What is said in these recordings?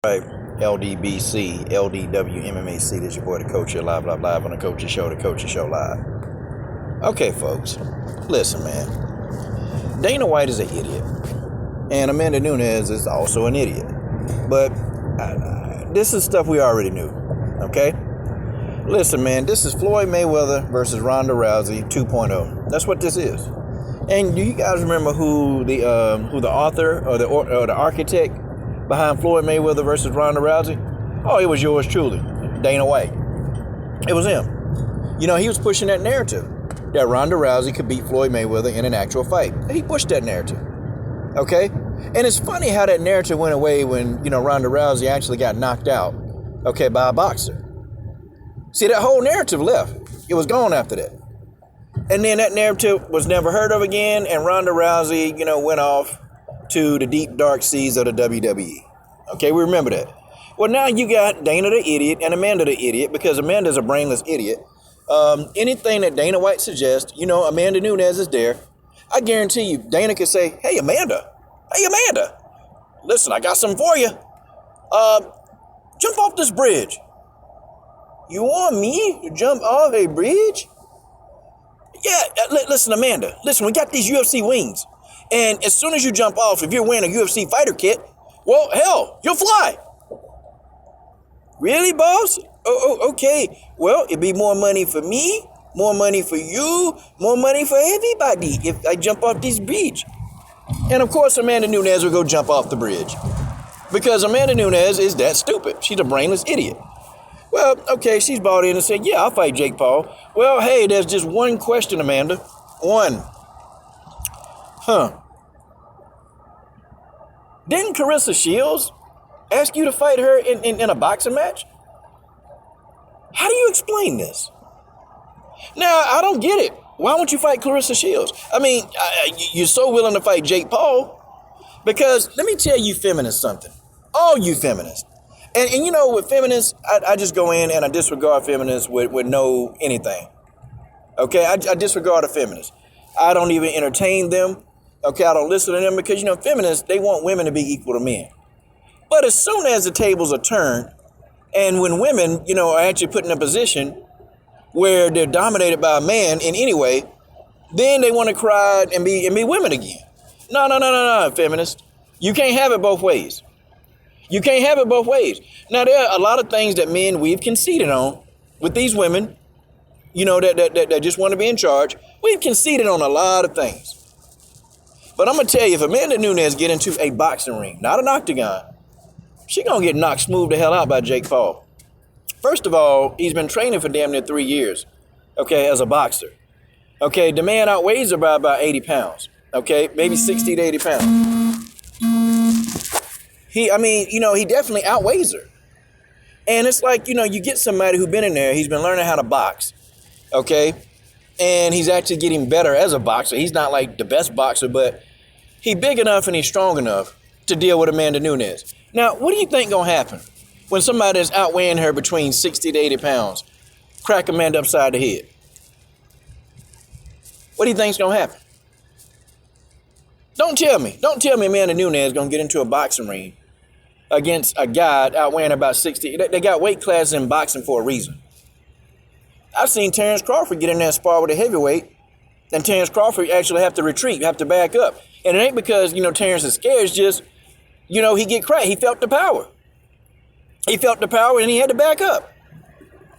Right, LDBC, LDWMMAC. This your boy, the Coach here, live on the Coach's Show, live. Okay, folks, listen, man. Dana White is an idiot, and Amanda Nunes is also an idiot. But this is stuff we already knew. Okay, listen, man. This is Floyd Mayweather versus Ronda Rousey 2.0. That's what this is. And do you guys remember who the author or the architect behind Floyd Mayweather versus Ronda Rousey? Oh, it was yours truly, Dana White. It was him. You know, he was pushing that narrative that Ronda Rousey could beat Floyd Mayweather in an actual fight. He pushed that narrative. Okay? And it's funny how that narrative went away when, Ronda Rousey actually got knocked out, okay, by a boxer. See, that whole narrative left. It was gone after that. And then that narrative was never heard of again, and Ronda Rousey, went off to the deep, dark seas of the WWE. Okay, we remember that. Well, now you got Dana the idiot and Amanda the idiot, because Amanda's a brainless idiot. Anything that Dana White suggests, Amanda Nunes is there. I guarantee you, Dana could say, hey, Amanda, listen, I got something for you. Jump off this bridge. You want me to jump off a bridge? Yeah, listen, Amanda, we got these UFC wings. And as soon as you jump off, if you're wearing a UFC fighter kit, well, hell, you'll fly. Really, boss? Oh, okay. Well, it'd be more money for me, more money for you, more money for everybody if I jump off this bridge. And of course, Amanda Nunes will go jump off the bridge. Because Amanda Nunes is that stupid. She's a brainless idiot. Well, okay, she's bought in and said, yeah, I'll fight Jake Paul. Well, hey, there's just one question, Amanda. One. Didn't Carissa Shields ask you to fight her in a boxing match? How do you explain this? Now, I don't get it. Why won't you fight Carissa Shields? I mean, you're so willing to fight Jake Paul. Because let me tell you feminists something. All you feminists. And with feminists, I just go in and I disregard feminists with no anything. Okay, I disregard a feminist. I don't even entertain them. Okay, I don't listen to them because, feminists, they want women to be equal to men. But as soon as the tables are turned, and when women, are actually put in a position where they're dominated by a man in any way, then they want to cry and be women again. No, feminists. You can't have it both ways. You can't have it both ways. Now, there are a lot of things that men we've conceded on with these women, that just want to be in charge. We've conceded on a lot of things. But I'm going to tell you, if Amanda Nunes get into a boxing ring, not an octagon, she going to get knocked smooth the hell out by Jake Paul. First of all, he's been training for damn near 3 years, okay, as a boxer. Okay, the man outweighs her by about 80 pounds, okay, maybe 60 to 80 pounds. He definitely outweighs her. And it's like, you get somebody who's been in there, he's been learning how to box, okay? And he's actually getting better as a boxer. He's not like the best boxer, but he's big enough and he's strong enough to deal with Amanda Nunes. Now, what do you think gonna happen when somebody that's outweighing her between 60 to 80 pounds crack Amanda upside the head? What do you think's gonna happen? Don't tell me Amanda Nunes is gonna get into a boxing ring against a guy outweighing about 60. They got weight classes in boxing for a reason. I've seen Terrence Crawford get in there and spar with a heavyweight, and Terrence Crawford actually have to retreat, have to back up. And it ain't because, Terrence is scared. It's just, he get cracked. He felt the power. He felt the power and he had to back up.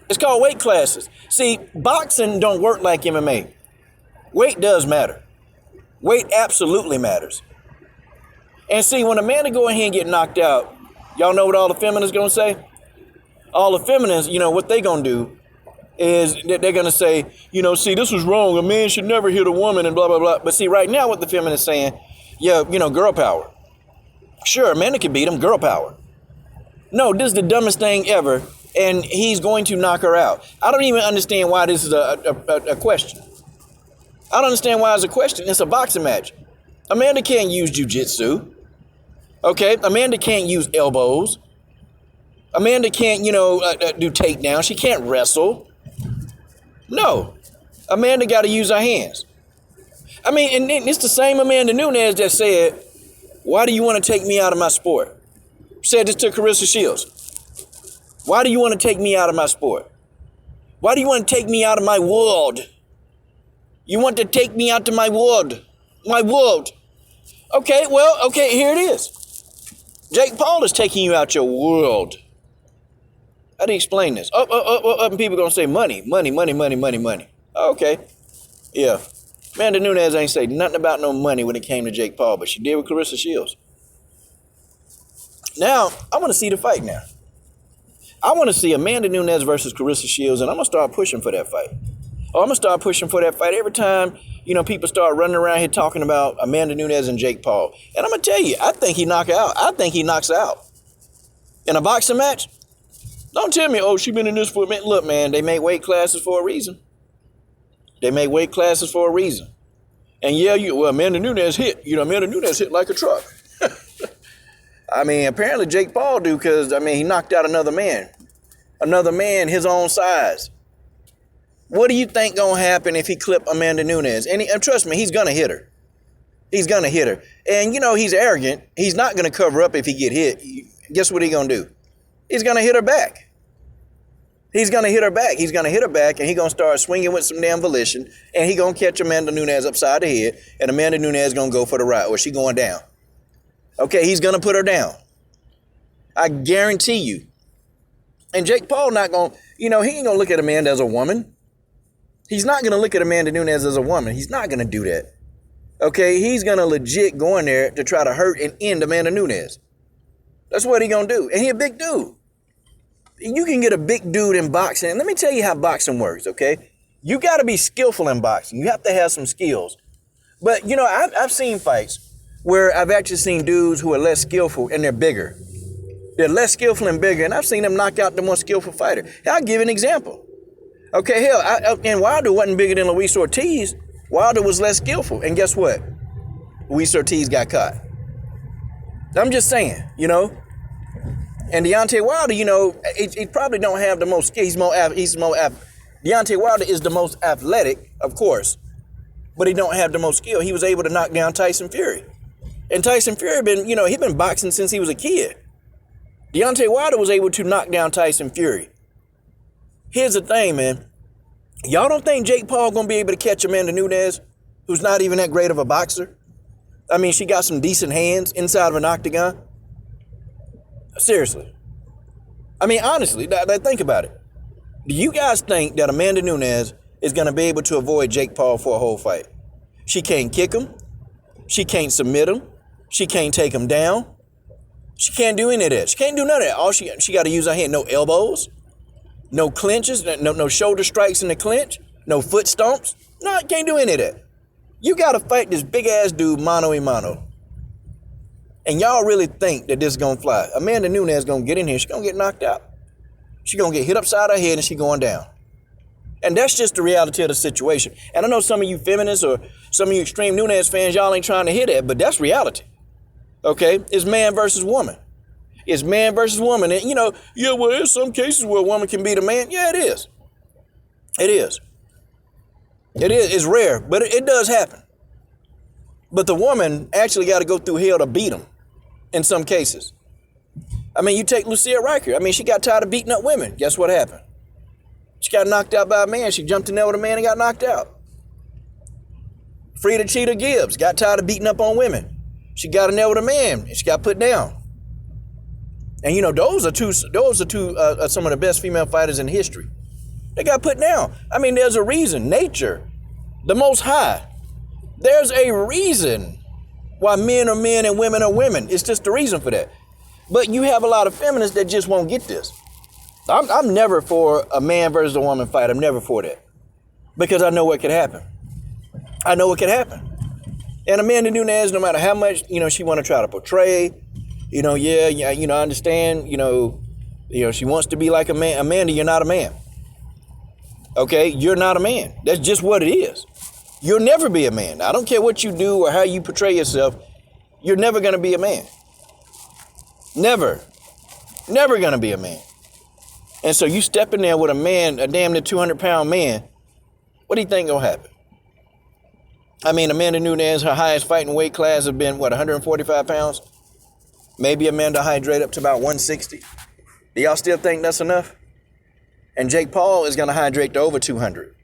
It's called weight classes. See, boxing don't work like MMA. Weight does matter. Weight absolutely matters. And see, when Amanda go in here and get knocked out, y'all know what all the feminists gonna say? All the feminists, what they gonna do is that they're gonna say, see, this was wrong. A man should never hit a woman and blah, blah, blah. But see, right now what the feminists saying, yeah, girl power. Sure, Amanda can beat him, girl power. No, this is the dumbest thing ever, and he's going to knock her out. I don't even understand why this is a question. I don't understand why it's a question. It's a boxing match. Amanda can't use jiu-jitsu. Okay, Amanda can't use elbows. Amanda can't, do takedowns. She can't wrestle. No, Amanda got to use her hands. I mean, and it's the same Amanda Nunes that said, why do you want to take me out of my sport? Said this to Carissa Shields. Why do you want to take me out of my sport? Why do you want to take me out of my world? You want to take me out of my world. My world. Okay, well, okay, here it is. Jake Paul is taking you out your world. How do you explain this? And people going to say money. Okay. Yeah. Amanda Nunes ain't say nothing about no money when it came to Jake Paul, but she did with Carissa Shields. Now, I want to see the fight now. I want to see Amanda Nunes versus Carissa Shields, and I'm going to start pushing for that fight. I'm going to start pushing for that fight every time, people start running around here talking about Amanda Nunes and Jake Paul. And I'm going to tell you, I think he knocks out. I think he knocks out. In a boxing match, don't tell me, she been in this for a minute. Look, man, they make weight classes for a reason. And yeah, Amanda Nunes hit. Amanda Nunes hit like a truck. Apparently Jake Paul do because, he knocked out another man. Another man his own size. What do you think going to happen if he clip Amanda Nunes? And trust me, he's going to hit her. And, he's arrogant. He's not going to cover up if he get hit. Guess what he's going to do? He's going to hit her back. And he's going to start swinging with some damn volition. And he's going to catch Amanda Nunes upside the head. And Amanda Nunes is going to go for the ride. Or she going down. Okay, he's going to put her down. I guarantee you. And Jake Paul not going to, he ain't going to look at Amanda as a woman. He's not going to look at Amanda Nunes as a woman. He's not going to do that. Okay, he's going to legit go in there to try to hurt and end Amanda Nunes. That's what he's going to do. And he's a big dude. You can get a big dude in boxing. And let me tell you how boxing works, okay? You got to be skillful in boxing. You have to have some skills. But, I've seen fights where I've actually seen dudes who are less skillful and they're bigger. They're less skillful and bigger, and I've seen them knock out the more skillful fighter. I'll give an example. Okay, hell, and Wilder wasn't bigger than Luis Ortiz. Wilder was less skillful, and guess what? Luis Ortiz got caught. I'm just saying, And Deontay Wilder, he probably don't have the most skill. Deontay Wilder is the most athletic, of course, but he don't have the most skill. He was able to knock down Tyson Fury. And Tyson Fury he been boxing since he was a kid. Deontay Wilder was able to knock down Tyson Fury. Here's the thing, man. Y'all don't think Jake Paul gonna be able to catch Amanda Nunes, who's not even that great of a boxer? She got some decent hands inside of an octagon. Seriously. Honestly, think about it. Do you guys think that Amanda Nunes is gonna be able to avoid Jake Paul for a whole fight? She can't kick him. She can't submit him. She can't take him down. She can't do any of that. She can't do none of that. All she got to use her hand. No elbows, no clinches, no shoulder strikes in the clinch, no foot stomps. No, can't do any of that. You got to fight this big ass dude mano a mano. And y'all really think that this is going to fly. Amanda Nunes is going to get in here. She's going to get knocked out. She's going to get hit upside her head and she's going down. And that's just the reality of the situation. And I know some of you feminists or some of you extreme Nunes fans, y'all ain't trying to hear that, but that's reality. Okay, it's man versus woman. And, there's some cases where a woman can beat a man. Yeah, it is. It's rare, but it does happen. But the woman actually got to go through hell to beat him in some cases. You take Lucia Riker. She got tired of beating up women. Guess what happened? She got knocked out by a man. She jumped in there with a man and got knocked out. Frida Cheetah Gibbs got tired of beating up on women. She got in there with a man and she got put down. And those are some of the best female fighters in history. They got put down. There's a reason. Nature, the Most High. There's a reason why men are men and women are women. It's just the reason for that. But you have a lot of feminists that just won't get this. I'm never for a man versus a woman fight. I'm never for that. Because I know what could happen. And Amanda Nunes, no matter how much, she want to try to portray, I understand, she wants to be like a man. Amanda, you're not a man. Okay? You're not a man. That's just what it is. You'll never be a man. I don't care what you do or how you portray yourself. You're never going to be a man. Never. Never going to be a man. And so you step in there with a man, a damn near 200-pound man. What do you think going to happen? Amanda Nunes, her highest fighting weight class has been, 145 pounds? Maybe Amanda hydrate up to about 160. Do y'all still think that's enough? And Jake Paul is going to hydrate to over 200.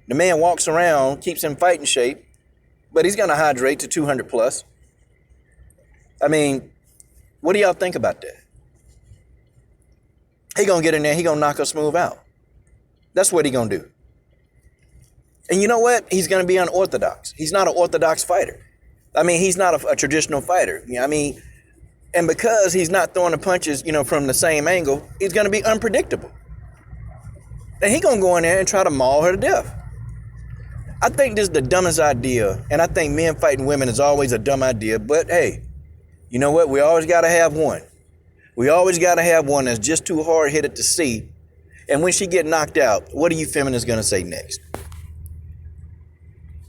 The man walks around, keeps in fighting shape, but he's going to hydrate to 200 plus. I mean, what do y'all think about that? He going to get in there, he going to knock her smooth out. That's what he going to do. And you know what? He's going to be unorthodox. He's not an orthodox fighter. I mean, he's not a traditional fighter. You know, I mean, and because he's not throwing the punches, from the same angle, he's going to be unpredictable. And he's going to go in there and try to maul her to death. I think this is the dumbest idea. And I think men fighting women is always a dumb idea. But hey, you know what? We always got to have one. We always got to have one that's just too hard-headed to see. And when she get knocked out, what are you feminists going to say next?